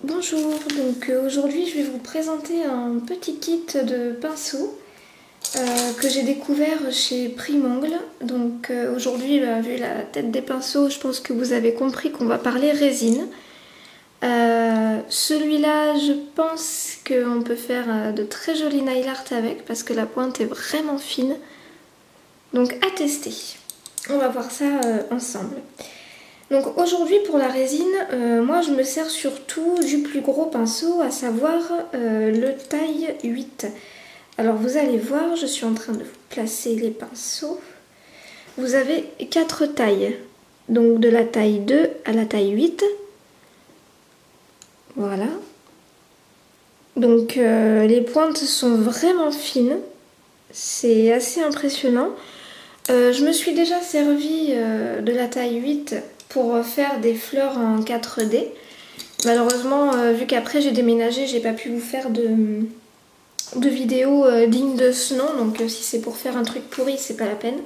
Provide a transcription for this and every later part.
Bonjour, donc aujourd'hui je vais vous présenter un petit kit de pinceaux que j'ai découvert chez Primongle. Donc aujourd'hui, vu la tête des pinceaux, je pense que vous avez compris qu'on va parler résine. Celui-là, je pense qu'on peut faire de très jolis nail art avec parce que la pointe est vraiment fine. Donc à tester. On va voir ça ensemble. Donc aujourd'hui pour la résine, moi je me sers surtout du plus gros pinceau, à savoir le taille 8. Alors vous allez voir, je suis en train de vous placer les pinceaux. Vous avez 4 tailles, donc de la taille 2 à la taille 8. Voilà. Donc les pointes sont vraiment fines, c'est assez impressionnant. Je me suis déjà servi de la taille 8 pour faire des fleurs en 4D. Malheureusement, vu qu'après j'ai déménagé, j'ai pas pu vous faire de vidéos dignes de ce nom. Donc si c'est pour faire un truc pourri, c'est pas la peine.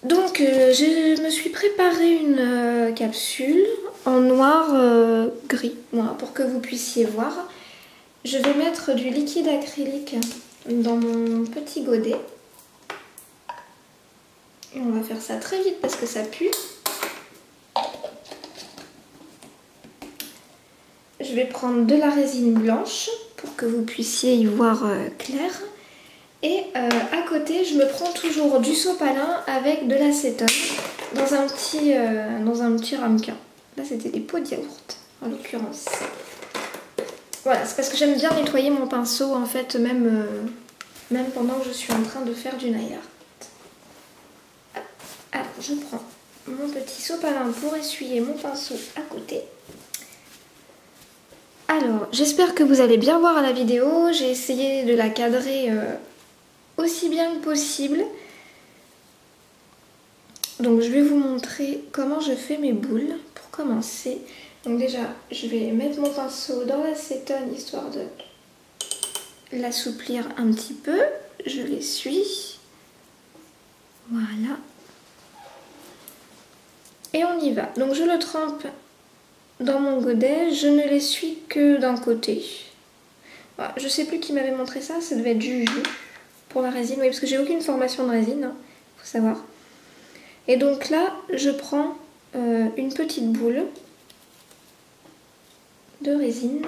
Donc je me suis préparé une capsule en noir gris, voilà, pour que vous puissiez voir. Je vais mettre du liquide acrylique dans mon petit godet. Et on va faire ça très vite parce que ça pue. Je vais prendre de la résine blanche pour que vous puissiez y voir clair. Et à côté, je me prends toujours du sopalin avec de l'acétone dans un petit ramequin. Là, c'était des pots de yaourt en l'occurrence. Voilà, c'est parce que j'aime bien nettoyer mon pinceau en fait, même pendant que je suis en train de faire du nail art. Alors, je prends mon petit sopalin pour essuyer mon pinceau à côté. Alors, j'espère que vous allez bien voir à la vidéo. J'ai essayé de la cadrer aussi bien que possible. Donc, je vais vous montrer comment je fais mes boules pour commencer. Donc déjà, je vais mettre mon pinceau dans l'acétone histoire de l'assouplir un petit peu. Je l'essuie. Voilà. Et on y va. Donc, je le trempe dans mon godet, je ne l'essuie que d'un côté. Voilà, je sais plus qui m'avait montré ça, ça devait être Juju pour la résine, oui, parce que j'ai aucune formation de résine, hein, faut savoir. Et donc là, je prends une petite boule de résine.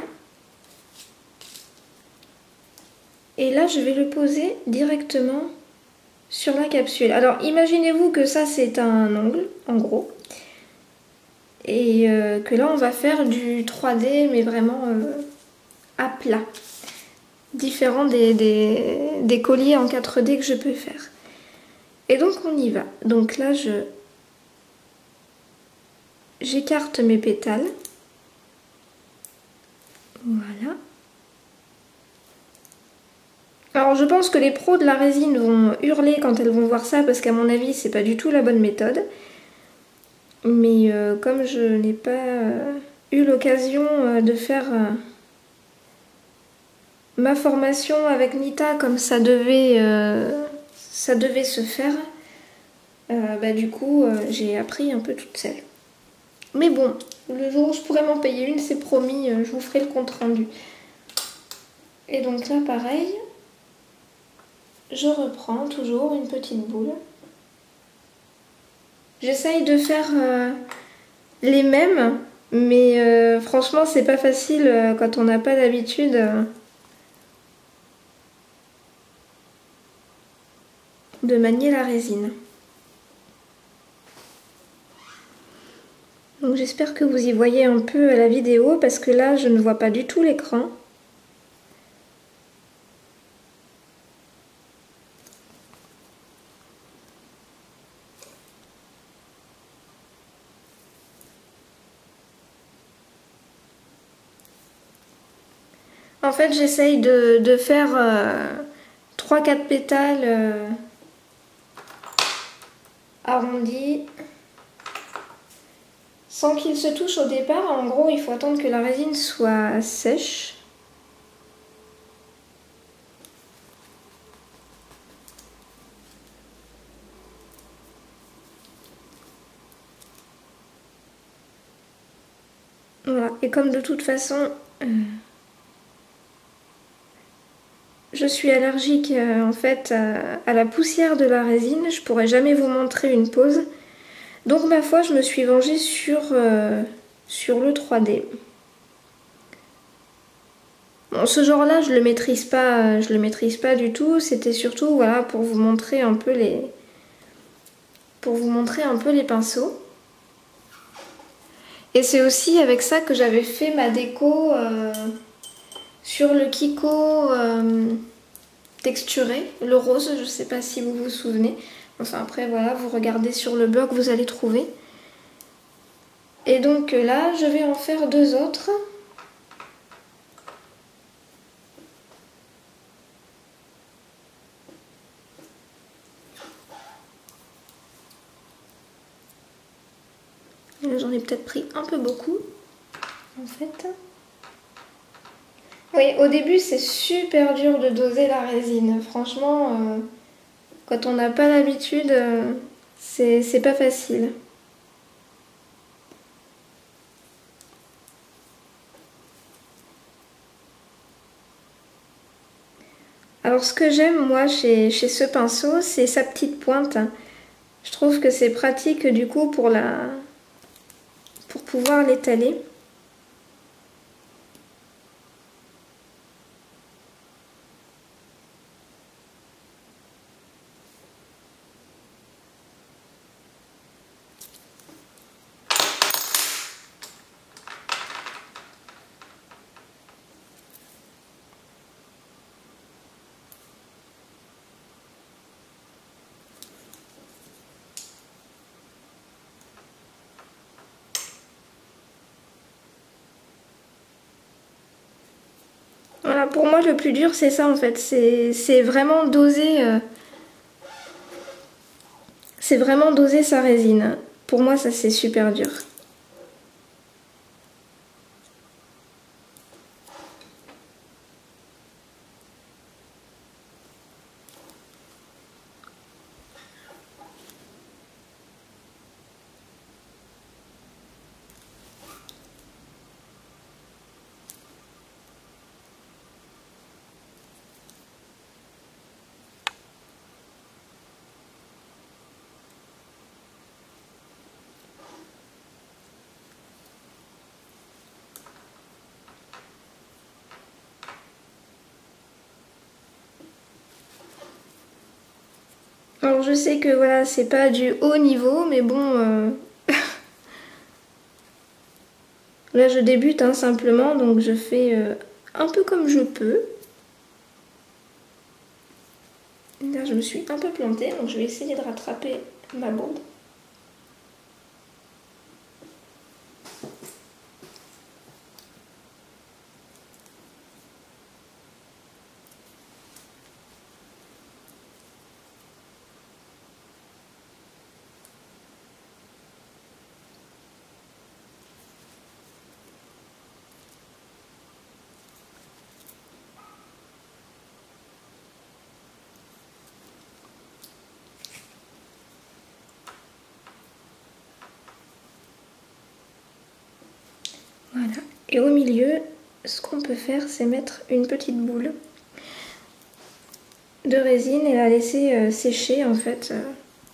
Et là, je vais le poser directement sur la capsule. Alors, imaginez-vous que ça, c'est un ongle, en gros. Et que là, on va faire du 3D, mais vraiment à plat. Différent des colliers en 4D que je peux faire. Et donc, on y va. Donc là, j'écarte mes pétales. Voilà. Alors, je pense que les pros de la résine vont hurler quand elles vont voir ça, parce qu'à mon avis, c'est pas du tout la bonne méthode. Mais comme je n'ai pas eu l'occasion de faire ma formation avec Nita comme ça devait se faire, bah, du coup j'ai appris un peu toute seule. Mais bon, le jour où je pourrai m'en payer une, c'est promis, je vous ferai le compte rendu. Et donc là pareil, je reprends toujours une petite boule. J'essaye de faire les mêmes, mais franchement c'est pas facile quand on n'a pas d'habitude de manier la résine. Donc j'espère que vous y voyez un peu à la vidéo parce que là je ne vois pas du tout l'écran. En fait j'essaye de faire 3-4 pétales arrondis sans qu'ils se touchent au départ. En gros il faut attendre que la résine soit sèche. Voilà, et comme de toute façon, je suis allergique en fait à la poussière de la résine, je pourrais jamais vous montrer une pose. Donc ma foi, je me suis vengée sur le 3D. Bon, ce genre-là, je le maîtrise pas du tout. C'était surtout voilà pour vous montrer un peu les pinceaux. Et c'est aussi avec ça que j'avais fait ma déco sur le Kiko texturé, le rose. Je sais pas si vous vous souvenez. Enfin après voilà, vous regardez sur le blog, vous allez trouver. Et donc là, je vais en faire deux autres. J'en ai peut-être pris un peu beaucoup, en fait. Oui, au début, c'est super dur de doser la résine. Franchement, quand on n'a pas l'habitude, c'est pas facile. Alors, ce que j'aime, moi, chez ce pinceau, c'est sa petite pointe. Je trouve que c'est pratique, du coup, pour pouvoir l'étaler. Voilà, pour moi, le plus dur, c'est ça, en fait. C'est vraiment doser... c'est vraiment doser sa résine. Pour moi, ça, c'est super dur. Alors je sais que voilà, c'est pas du haut niveau, mais bon, là je débute hein, simplement, donc je fais un peu comme je peux. Là je me suis un peu plantée, donc je vais essayer de rattraper ma bourde. Voilà. Et au milieu, ce qu'on peut faire, c'est mettre une petite boule de résine et la laisser sécher en fait,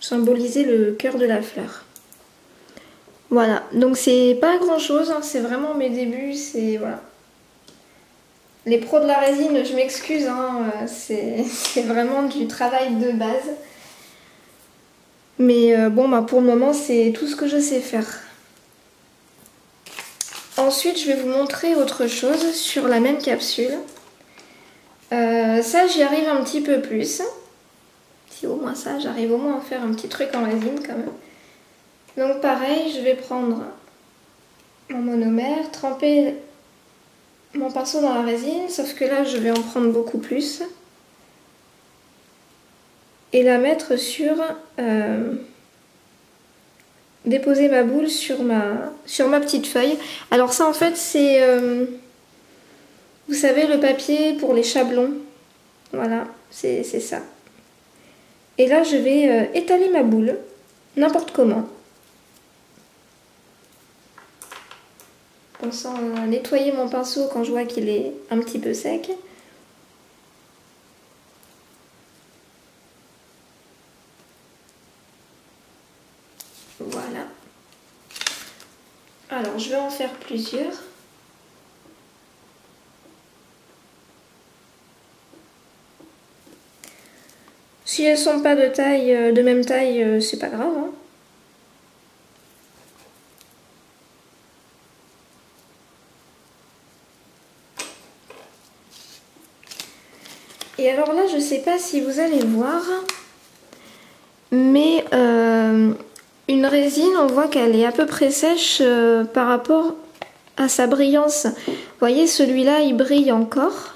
symboliser le cœur de la fleur. Voilà, donc c'est pas grand chose, hein, c'est vraiment mes débuts, c'est voilà. Les pros de la résine, je m'excuse, hein, c'est vraiment du travail de base. Mais bon, bah, pour le moment, c'est tout ce que je sais faire. Ensuite, je vais vous montrer autre chose sur la même capsule. Ça, j'y arrive un petit peu plus. Si au moins ça, j'arrive au moins à faire un petit truc en résine quand même. Donc pareil, je vais prendre mon monomère, tremper mon pinceau dans la résine, sauf que là, je vais en prendre beaucoup plus. Et la mettre sur... déposer ma boule sur ma petite feuille. Alors ça, en fait, c'est... vous savez, le papier pour les chablons. Voilà, c'est ça. Et là, je vais étaler ma boule, n'importe comment. pensant à nettoyer mon pinceau quand je vois qu'il est un petit peu sec. Voilà. Alors je vais en faire plusieurs. Si elles sont pas de même taille, c'est pas grave, hein. Et alors là, je sais pas si vous allez voir, mais une résine, on voit qu'elle est à peu près sèche par rapport à sa brillance. Vous voyez, celui-là, il brille encore,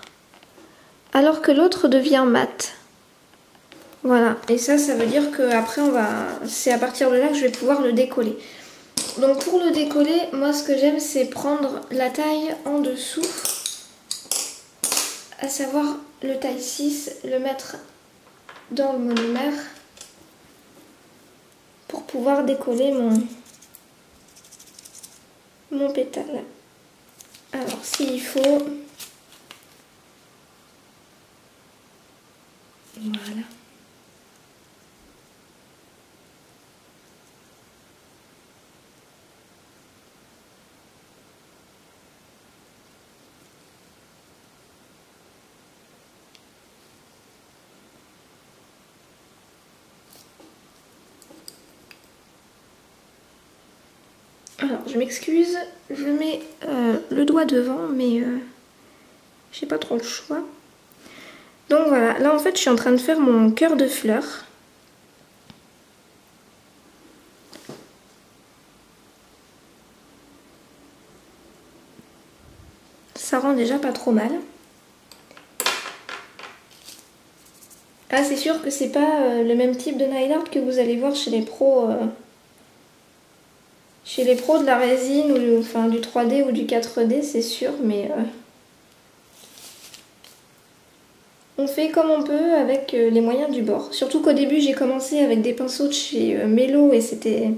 alors que l'autre devient mat. Voilà, et ça veut dire que après c'est à partir de là que je vais pouvoir le décoller. Donc pour le décoller, moi ce que j'aime c'est prendre la taille en dessous, à savoir le taille 6, le mettre dans le monomère pour pouvoir décoller mon pétale. Alors s'il faut, voilà. Alors je m'excuse, je mets le doigt devant mais j'ai pas trop le choix. Donc voilà, là en fait je suis en train de faire mon cœur de fleur. Ça rend déjà pas trop mal. Ah c'est sûr que c'est pas le même type de nail art que vous allez voir chez les pros. Chez les pros de la résine ou enfin, du 3D ou du 4D c'est sûr, mais on fait comme on peut avec les moyens du bord. Surtout qu'au début j'ai commencé avec des pinceaux de chez Mello et c'était...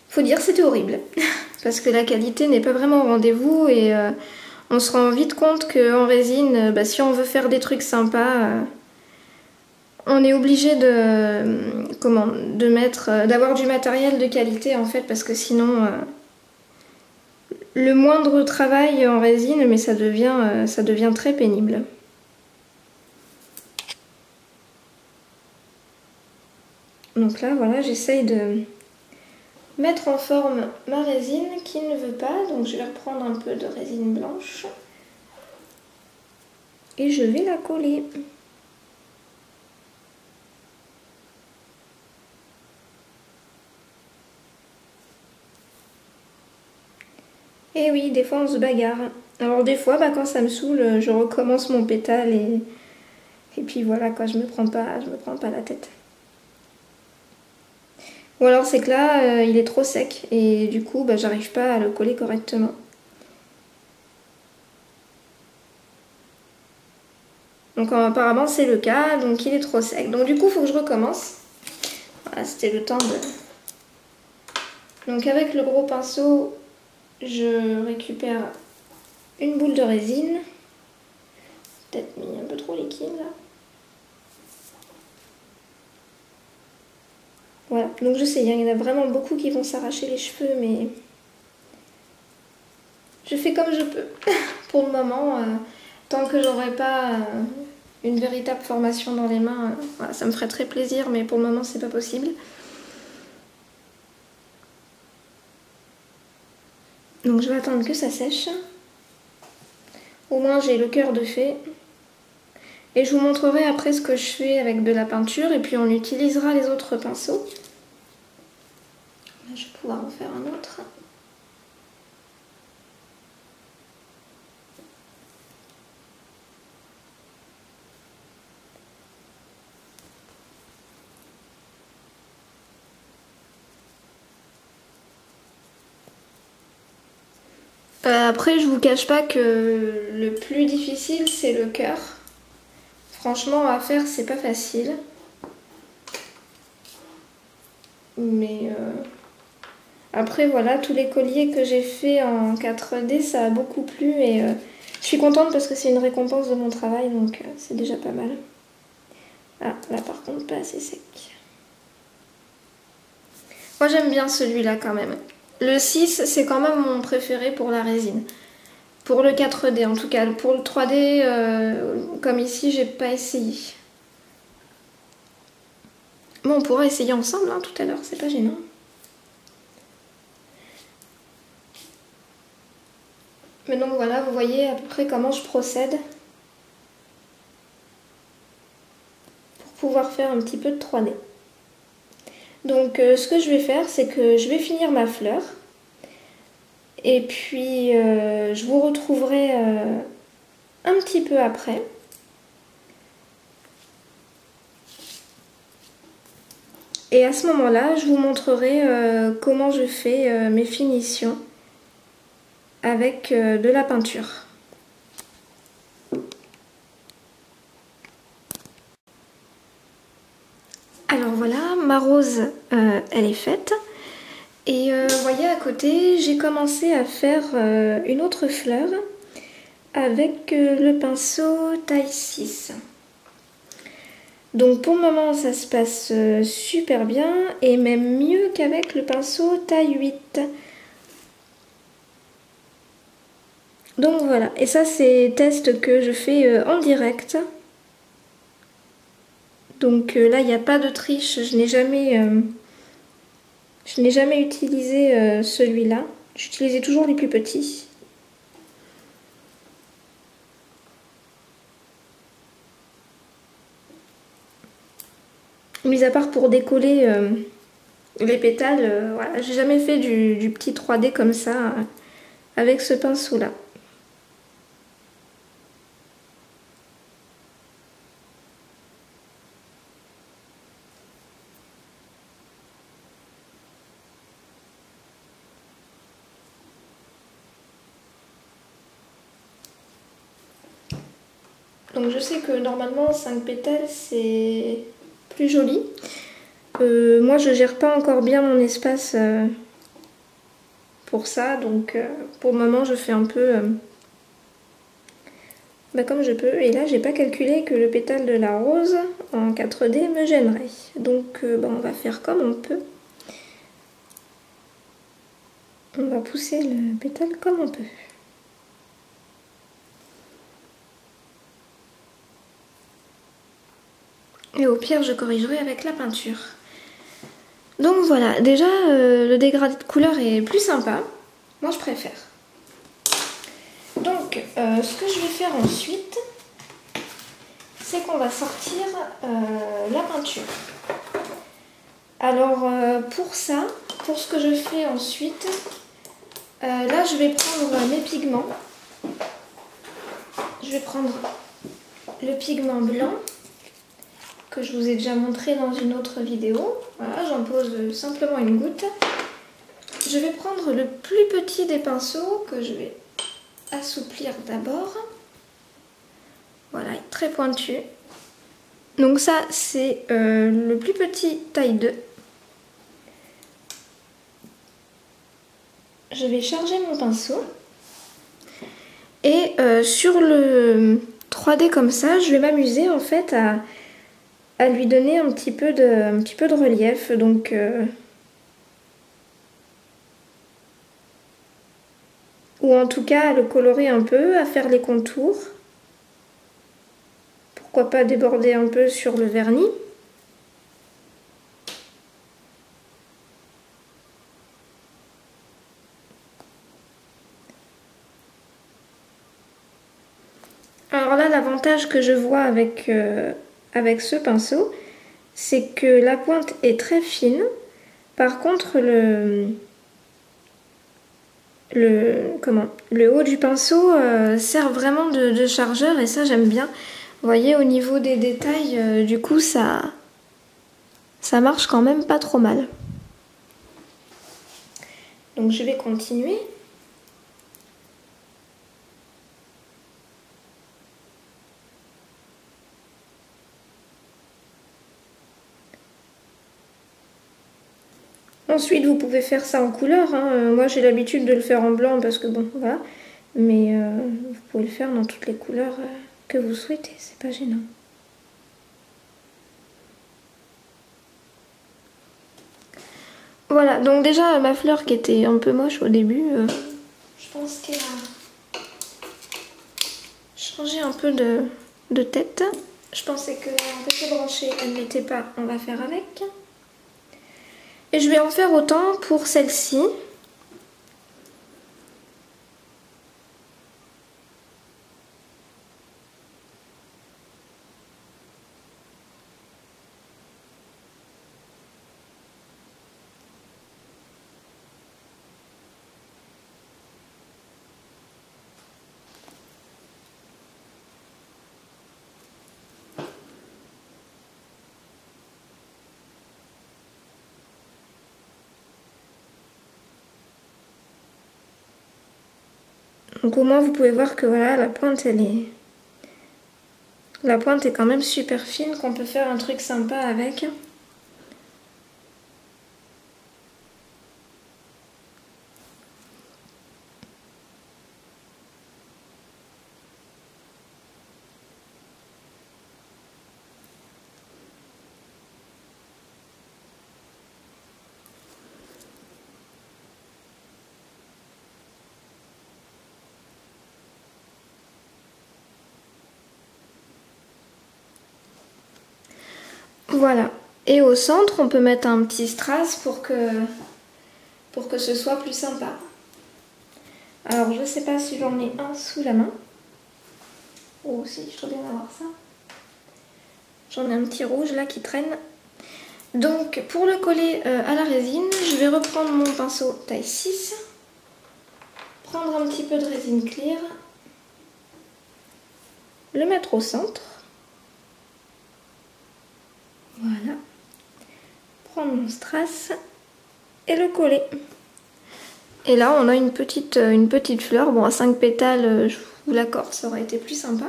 Faut dire que c'était horrible. Parce que la qualité n'est pas vraiment au rendez-vous et on se rend vite compte qu'en résine, si on veut faire des trucs sympas, on est obligé d'avoir du matériel de qualité en fait, parce que sinon le moindre travail en résine, mais ça devient très pénible. Donc là voilà, j'essaye de mettre en forme ma résine qui ne veut pas, donc je vais reprendre un peu de résine blanche et je vais la coller. Et oui, des fois on se bagarre. Alors des fois, quand ça me saoule, je recommence mon pétale et puis voilà quoi, je me prends pas la tête. Ou alors c'est que là, il est trop sec et du coup, j'arrive pas à le coller correctement. Donc apparemment c'est le cas, donc il est trop sec. Donc du coup, il faut que je recommence. Voilà, c'était le temps de... Donc avec le gros pinceau, je récupère une boule de résine. Peut-être mis un peu trop liquide là. Voilà, donc je sais, il y en a vraiment beaucoup qui vont s'arracher les cheveux, mais je fais comme je peux. Pour le moment, tant que j'aurai pas une véritable formation dans les mains, voilà, ça me ferait très plaisir, mais pour le moment c'est pas possible. Donc je vais attendre que ça sèche. Au moins j'ai le cœur de fée. Et je vous montrerai après ce que je fais avec de la peinture et puis on utilisera les autres pinceaux. Là, je vais pouvoir en faire un autre. Après, je vous cache pas que le plus difficile, c'est le cœur. Franchement, à faire, c'est pas facile. Mais Après voilà, tous les colliers que j'ai fait en 4D, ça a beaucoup plu et je suis contente parce que c'est une récompense de mon travail, donc c'est déjà pas mal. Ah, là par contre pas assez sec. Moi j'aime bien celui-là quand même. Le 6, c'est quand même mon préféré pour la résine. Pour le 4D en tout cas. Pour le 3D, comme ici, j'ai pas essayé. Bon, on pourra essayer ensemble hein, tout à l'heure, c'est pas gênant. Mais donc voilà, vous voyez à peu près comment je procède pour pouvoir faire un petit peu de 3D. Donc ce que je vais faire, c'est que je vais finir ma fleur. Et puis je vous retrouverai un petit peu après. Et à ce moment-là, je vous montrerai comment je fais mes finitions avec de la peinture. Alors voilà, ma rose, elle est faite. Et vous voyez à côté, j'ai commencé à faire une autre fleur avec le pinceau taille 6. Donc pour le moment, ça se passe super bien et même mieux qu'avec le pinceau taille 8. Donc voilà, et ça c'est test que je fais en direct. Donc là il n'y a pas de triche, je n'ai jamais utilisé celui-là. J'utilisais toujours les plus petits. Mis à part pour décoller les pétales, voilà, j'ai jamais fait du petit 3D comme ça avec ce pinceau là. Donc je sais que normalement 5 pétales c'est plus joli. Moi je gère pas encore bien mon espace pour ça, donc pour le moment je fais un peu comme je peux. Et là j'ai pas calculé que le pétale de la rose en 4D me gênerait. Donc on va faire comme on peut. On va pousser le pétale comme on peut. Et au pire, je corrigerai avec la peinture. Donc voilà, déjà le dégradé de couleur est plus sympa. Moi je préfère. Donc ce que je vais faire ensuite, c'est qu'on va sortir la peinture. Alors pour ça, pour ce que je fais ensuite, là je vais prendre mes pigments. Je vais prendre le pigment blanc que je vous ai déjà montré dans une autre vidéo. Voilà, j'en pose simplement une goutte. Je vais prendre le plus petit des pinceaux que je vais assouplir d'abord. Voilà, il est très pointu. Donc ça, c'est le plus petit taille 2. Je vais charger mon pinceau. Et sur le 3D comme ça, je vais m'amuser en fait à lui donner un petit peu de relief. Donc ou en tout cas à le colorer un peu, à faire les contours. Pourquoi pas déborder un peu sur le vernis. Alors là, l'avantage que je vois avec ce pinceau, c'est que la pointe est très fine. Par contre, le haut du pinceau sert vraiment de chargeur et ça j'aime bien. Vous voyez au niveau des détails, du coup ça marche quand même pas trop mal. Donc je vais continuer. Ensuite, vous pouvez faire ça en couleur, hein. Moi, j'ai l'habitude de le faire en blanc parce que bon, voilà. Mais vous pouvez le faire dans toutes les couleurs que vous souhaitez, c'est pas gênant. Voilà, donc déjà ma fleur qui était un peu moche au début, je pense qu'elle a changé un peu de tête. Je pensais qu'en petit branché elle n'était pas, on va faire avec. Et je vais en faire autant pour celle-ci. Donc au moins vous pouvez voir que voilà, la pointe est quand même super fine, qu'on peut faire un truc sympa avec. Voilà. Et au centre, on peut mettre un petit strass pour que ce soit plus sympa. Alors, je sais pas si j'en ai un sous la main. Oh, si, je dois bien avoir ça. J'en ai un petit rouge là qui traîne. Donc, pour le coller à la résine, je vais reprendre mon pinceau taille 6. Prendre un petit peu de résine clear. Le mettre au centre. Voilà. Prendre mon strass et le coller. Et là on a une petite fleur. Bon, à 5 pétales, je vous l'accorde, ça aurait été plus sympa.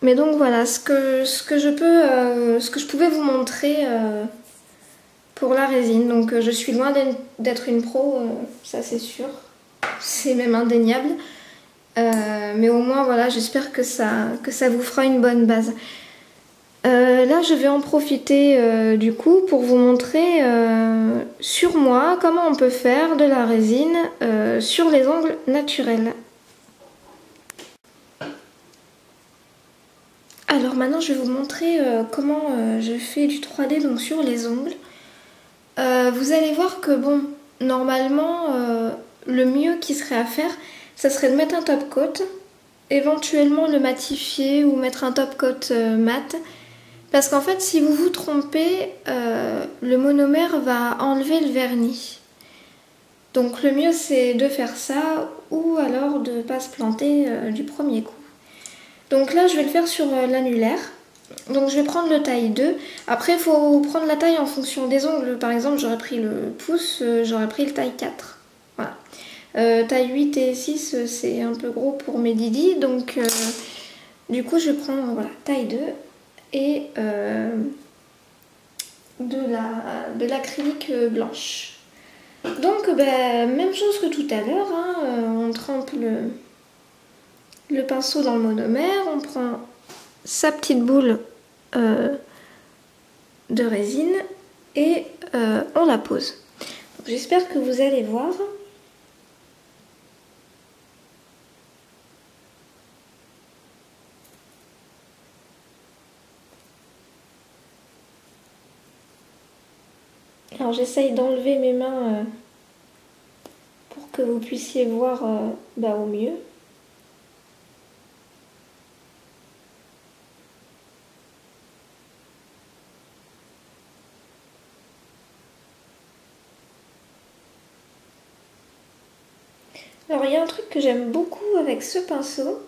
Mais donc voilà, ce que je pouvais vous montrer pour la résine. Donc je suis loin d'être une pro, ça c'est sûr. C'est même indéniable. Mais au moins voilà, j'espère que ça vous fera une bonne base. Là je vais en profiter du coup pour vous montrer sur moi comment on peut faire de la résine sur les ongles naturels. Alors maintenant je vais vous montrer comment je fais du 3D donc sur les ongles. Vous allez voir que bon, normalement le mieux qui serait à faire, ça serait de mettre un top coat, éventuellement le matifier ou mettre un top coat mat. Parce qu'en fait, si vous vous trompez, le monomère va enlever le vernis. Donc le mieux c'est de faire ça ou alors de ne pas se planter du premier coup. Donc là je vais le faire sur l'annulaire. Donc je vais prendre le taille 2. Après il faut prendre la taille en fonction des ongles. Par exemple j'aurais pris le pouce, j'aurais pris le taille 4. Voilà. Taille 8 et 6 c'est un peu gros pour mes didis. Donc du coup je prends voilà, taille 2. Et de l'acrylique blanche. Donc même chose que tout à l'heure, hein, on trempe le pinceau dans le monomère, on prend sa petite boule de résine et on la pose. J'espère que vous allez voir. Alors j'essaye d'enlever mes mains pour que vous puissiez voir au mieux. Alors il y a un truc que j'aime beaucoup avec ce pinceau,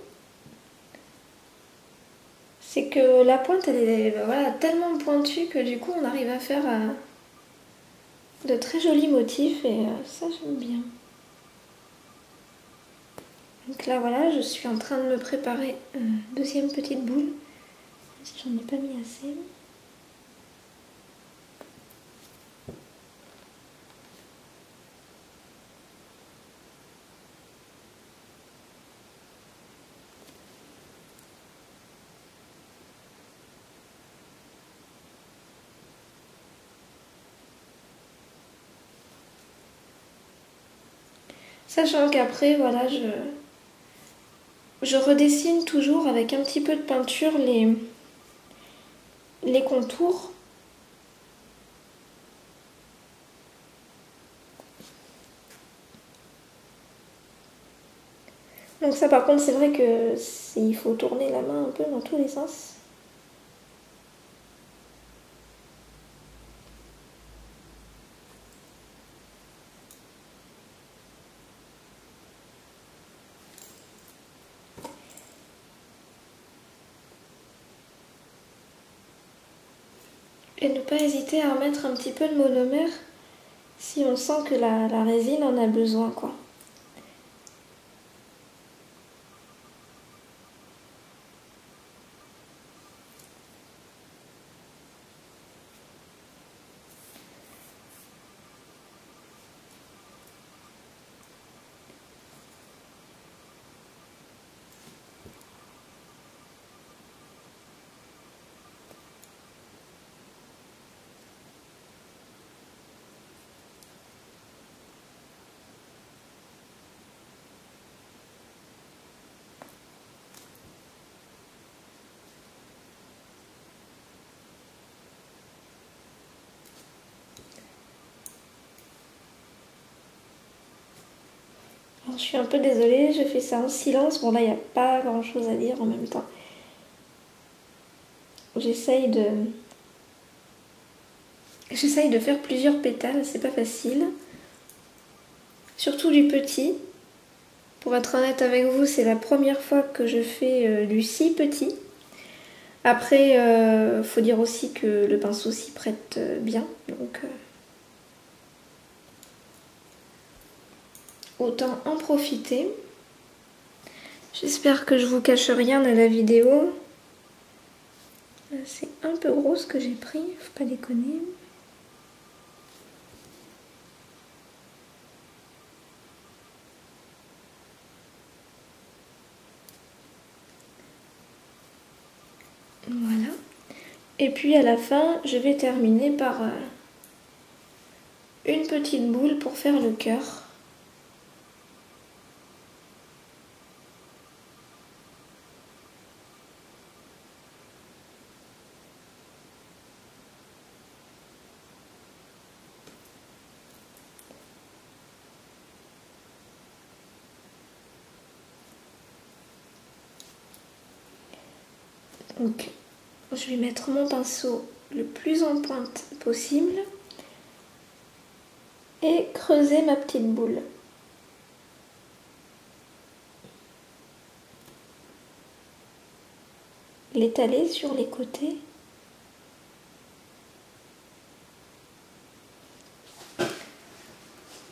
c'est que la pointe elle est voilà, tellement pointue que du coup on arrive à faire de très jolis motifs et ça j'aime bien. Donc là voilà, je suis en train de me préparer deuxième petite boule, si j'en ai pas mis assez. Sachant qu'après, voilà, je redessine toujours avec un petit peu de peinture les contours. Donc ça par contre c'est vrai que il faut tourner la main un peu dans tous les sens. Et ne pas hésiter à remettre un petit peu de monomère si on sent que la résine en a besoin, quoi. Alors, je suis un peu désolée, je fais ça en silence. Bon là, il n'y a pas grand chose à dire en même temps. J'essaye de faire plusieurs pétales, c'est pas facile. Surtout du petit. Pour être honnête avec vous, c'est la première fois que je fais du si petit. Après, faut dire aussi que le pinceau s'y prête bien, donc autant en profiter. J'espère que je vous cache rien à la vidéo. C'est un peu gros ce que j'ai pris, faut pas déconner. Voilà. Et puis à la fin, je vais terminer par une petite boule pour faire le cœur. Donc, je vais mettre mon pinceau le plus en pointe possible et creuser ma petite boule. L'étaler sur les côtés.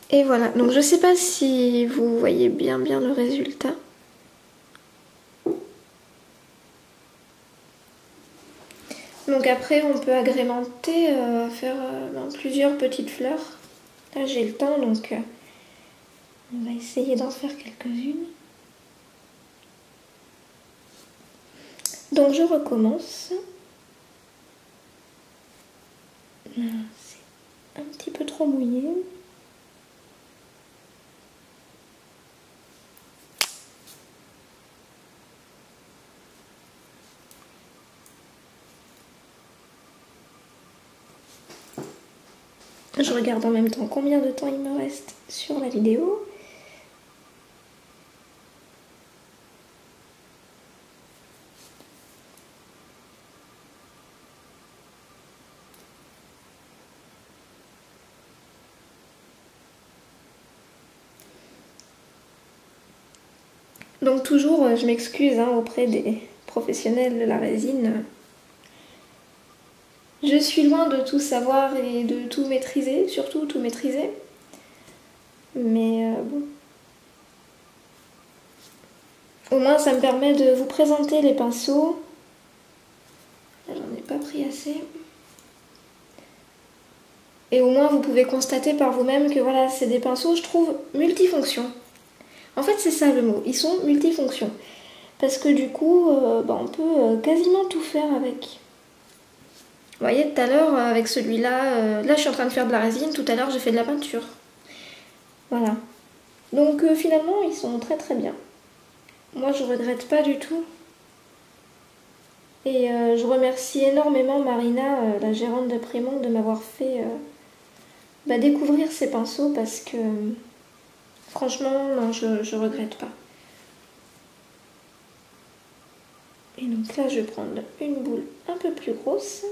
Et voilà, donc je sais pas si vous voyez bien le résultat. Donc après on peut agrémenter, faire plusieurs petites fleurs. Là j'ai le temps donc on va essayer d'en faire quelques-unes. Donc je recommence. C'est un petit peu trop mouillé. Je regarde en même temps combien de temps il me reste sur la vidéo. Donc toujours, je m'excuse auprès des professionnels de la résine. Je suis loin de tout savoir et de tout maîtriser, surtout tout maîtriser. Mais bon. Au moins ça me permet de vous présenter les pinceaux. J'en ai pas pris assez. Et au moins vous pouvez constater par vous-même que voilà, c'est des pinceaux, je trouve, multifonctions. En fait c'est ça le mot, ils sont multifonctions. Parce que du coup, on peut quasiment tout faire avec. Vous voyez tout à l'heure avec celui-là, là je suis en train de faire de la résine, tout à l'heure j'ai fait de la peinture. Voilà. Donc finalement ils sont très très bien. Moi je regrette pas du tout. Et je remercie énormément Marina, la gérante de Prémonde, de m'avoir fait découvrir ces pinceaux parce que franchement non, je regrette pas. Et donc là je vais prendre une boule un peu plus grosse.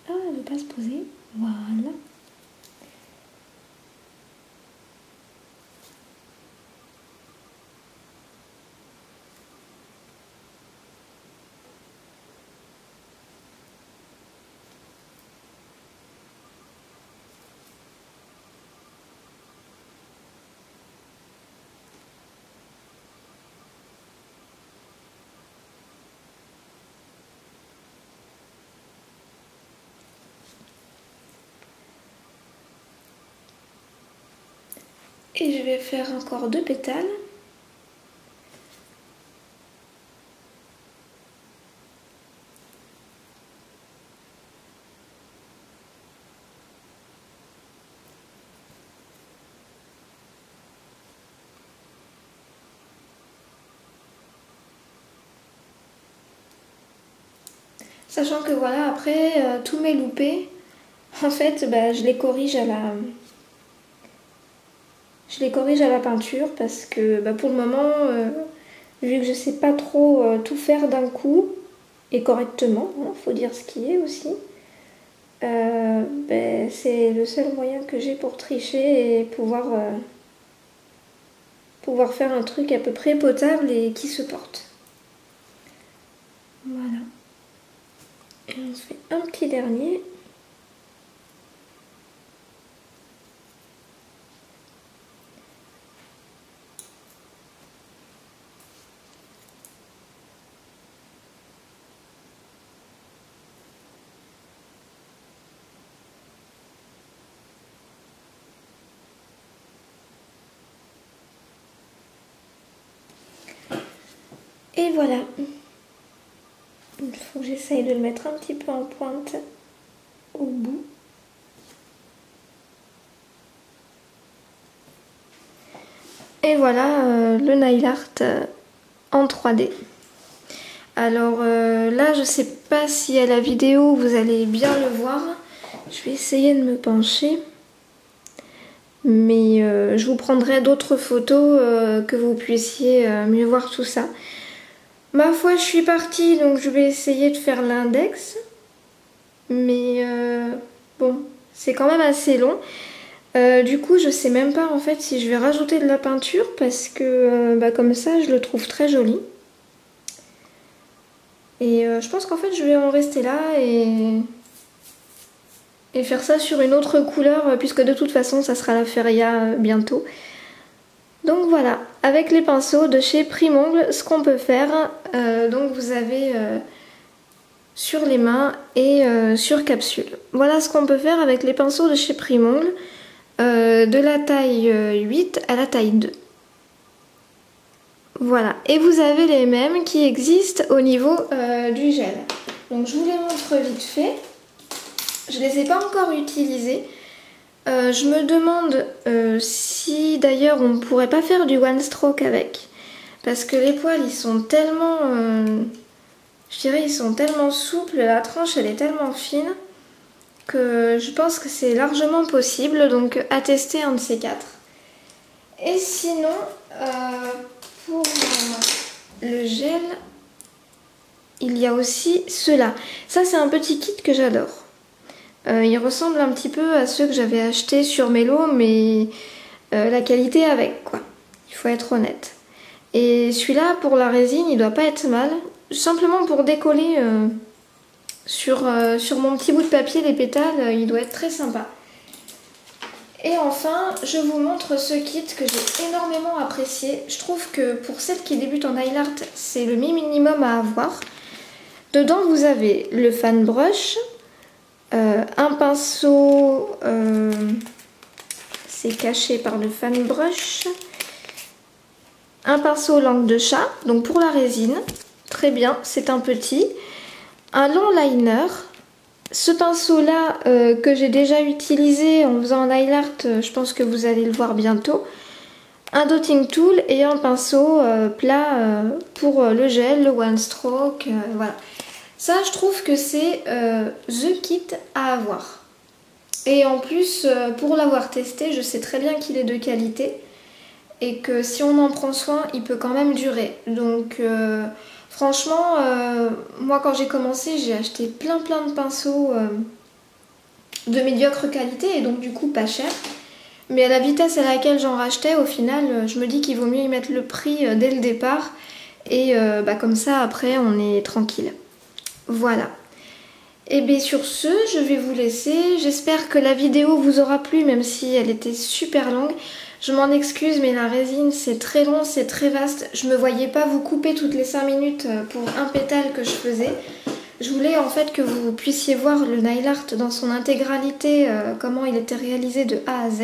Ah, elle ne veut pas se poser. Voilà. Et je vais faire encore 2 pétales. Sachant que voilà, après, tous mes loupés, en fait, je les corrige à la... Je les corrige à la peinture parce que pour le moment, vu que je sais pas trop tout faire d'un coup et correctement, hein, faut dire ce qui est aussi, c'est le seul moyen que j'ai pour tricher et pouvoir faire un truc à peu près potable et qui se porte. Voilà. Et on se fait un petit dernier. Et voilà. Il faut que j'essaye de le mettre un petit peu en pointe au bout. Et voilà le nail art en 3D. Alors là, je sais pas si à la vidéo vous allez bien le voir. Je vais essayer de me pencher. Mais je vous prendrai d'autres photos que vous puissiez mieux voir tout ça. Ma foi, je suis partie, donc je vais essayer de faire l'index. Mais bon, c'est quand même assez long. Du coup, je sais même pas en fait si je vais rajouter de la peinture parce que comme ça, je le trouve très joli. Et je pense qu'en fait, je vais en rester là et faire ça sur une autre couleur puisque de toute façon, ça sera la feria bientôt. Donc voilà, avec les pinceaux de chez Primongle, ce qu'on peut faire, donc vous avez sur les mains et sur capsule. Voilà ce qu'on peut faire avec les pinceaux de chez Primongle, de la taille 8 à la taille 2. Voilà, et vous avez les mêmes qui existent au niveau du gel. Donc je vous les montre vite fait. Je ne les ai pas encore utilisés. Je me demande si d'ailleurs on ne pourrait pas faire du one stroke avec. Parce que les poils ils sont tellement... je dirais ils sont tellement souples, la tranche elle est tellement fine que je pense que c'est largement possible. Donc à tester un de ces quatre. Et sinon, pour le gel, il y a aussi ceux-là. Ça c'est un petit kit que j'adore. Il ressemble un petit peu à ceux que j'avais achetés sur Mello, mais la qualité avec quoi. Il faut être honnête. Et celui-là, pour la résine, il doit pas être mal. Simplement pour décoller sur mon petit bout de papier les pétales, il doit être très sympa. Et enfin, je vous montre ce kit que j'ai énormément apprécié. Je trouve que pour celles qui débutent en nail art, c'est le minimum à avoir. Dedans, vous avez le fan brush, un pinceau, c'est caché par le fan brush, un pinceau langue de chat, donc pour la résine, très bien, c'est un petit, un long liner, Ce pinceau là que j'ai déjà utilisé en faisant un nail art, je pense que vous allez le voir bientôt. Un dotting tool et un pinceau plat pour le gel, le one stroke, voilà. Ça je trouve que c'est the kit à avoir. Et en plus pour l'avoir testé, je sais très bien qu'il est de qualité. Et que si on en prend soin, il peut quand même durer. Donc franchement, moi quand j'ai commencé, j'ai acheté plein de pinceaux de médiocre qualité et donc du coup pas cher. Mais à la vitesse à laquelle j'en rachetais, au final, je me dis qu'il vaut mieux y mettre le prix dès le départ. Et comme ça, après, on est tranquille. Voilà. Et bien sur ce, je vais vous laisser. J'espère que la vidéo vous aura plu, même si elle était super longue. Je m'en excuse, mais la résine, c'est très long, c'est très vaste. Je me voyais pas vous couper toutes les 5 minutes pour un pétale que je faisais. Je voulais en fait que vous puissiez voir le nail art dans son intégralité, comment il était réalisé de A à Z.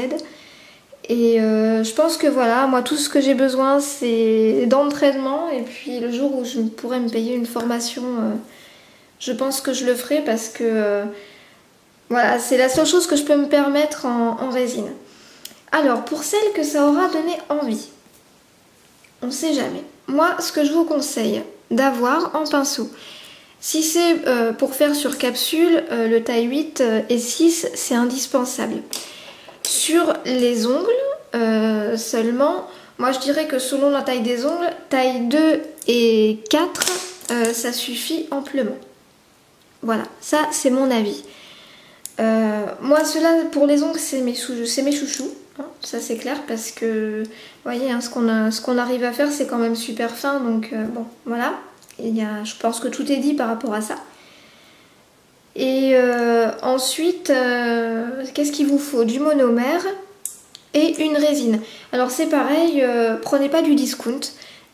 Et je pense que voilà, moi tout ce que j'ai besoin c'est d'entraînement. Et puis le jour où je pourrais me payer une formation, je pense que je le ferai parce que voilà, c'est la seule chose que je peux me permettre en résine. Alors, pour celles que ça aura donné envie, on sait jamais. Moi, ce que je vous conseille d'avoir en pinceau, si c'est pour faire sur capsule, le taille 8 et 6, c'est indispensable. Sur les ongles seulement, moi je dirais que selon la taille des ongles, taille 2 et 4, ça suffit amplement. Voilà, ça c'est mon avis. Moi, cela pour les ongles, c'est mes chouchous. Hein, ça c'est clair parce que, vous voyez, hein, ce qu'on arrive à faire, c'est quand même super fin. Donc bon, voilà. Je pense que tout est dit par rapport à ça. Et ensuite, qu'est-ce qu'il vous faut? Du monomère et une résine. Alors c'est pareil, prenez pas du discount.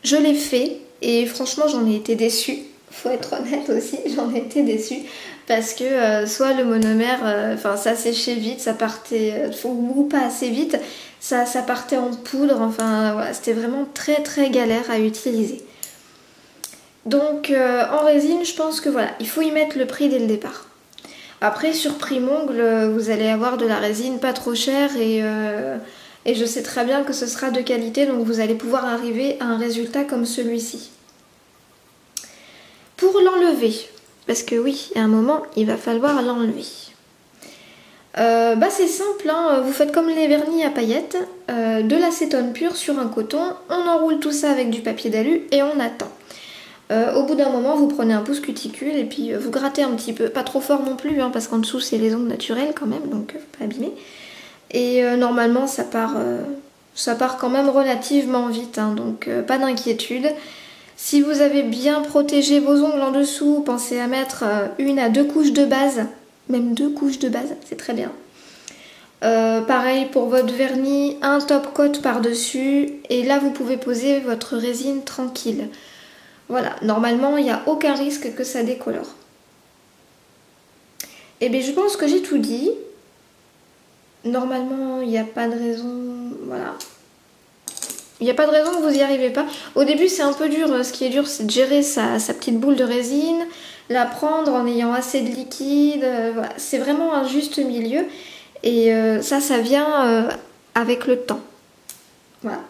Je l'ai fait et franchement, j'en ai été déçue. Faut être honnête aussi, j'en ai été déçue. Parce que soit le monomère, ça séchait vite, ça partait, ou pas assez vite, ça partait en poudre, enfin voilà, c'était vraiment très galère à utiliser. Donc en résine, je pense que voilà, il faut y mettre le prix dès le départ. Après sur Primongle, vous allez avoir de la résine pas trop chère et je sais très bien que ce sera de qualité, donc vous allez pouvoir arriver à un résultat comme celui-ci. Pour l'enlever, parce que oui, à un moment, il va falloir l'enlever. C'est simple, hein, vous faites comme les vernis à paillettes, de l'acétone pur sur un coton, on enroule tout ça avec du papier d'alu et on attend. Au bout d'un moment, vous prenez un pouce cuticule et puis vous grattez un petit peu, pas trop fort non plus, hein, parce qu'en dessous c'est les ongles naturels quand même, donc faut pas abîmer. Et normalement ça part quand même relativement vite, hein, donc pas d'inquiétude. Si vous avez bien protégé vos ongles en dessous, pensez à mettre 1 à 2 couches de base, même 2 couches de base, c'est très bien. Pareil pour votre vernis, un top coat par-dessus, et là vous pouvez poser votre résine tranquille. Voilà, normalement il n'y a aucun risque que ça décolore. Et bien je pense que j'ai tout dit. Normalement il n'y a pas de raison, voilà. Il n'y a pas de raison que vous n'y arrivez pas. Au début c'est un peu dur, ce qui est dur c'est de gérer sa petite boule de résine, la prendre en ayant assez de liquide, voilà. C'est vraiment un juste milieu et ça vient avec le temps. Voilà.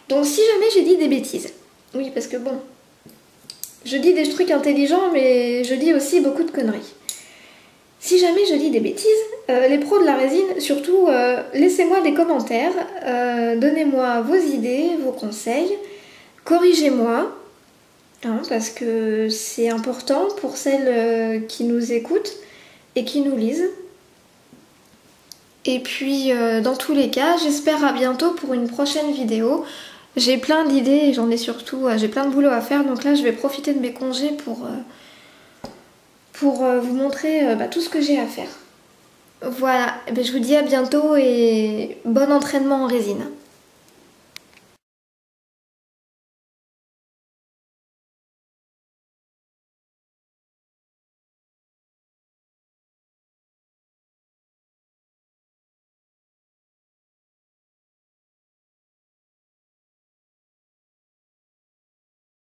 Donc si jamais j'ai dit des bêtises, oui parce que bon, je dis des trucs intelligents mais je dis aussi beaucoup de conneries. Si jamais je dis des bêtises, les pros de la résine, surtout, laissez-moi des commentaires, donnez-moi vos idées, vos conseils, corrigez-moi, hein, parce que c'est important pour celles qui nous écoutent et qui nous lisent. Et puis, dans tous les cas, j'espère à bientôt pour une prochaine vidéo. J'ai plein d'idées et j'en ai surtout, j'ai plein de boulot à faire, donc là je vais profiter de mes congés pour vous montrer tout ce que j'ai à faire. Voilà, je vous dis à bientôt et bon entraînement en résine.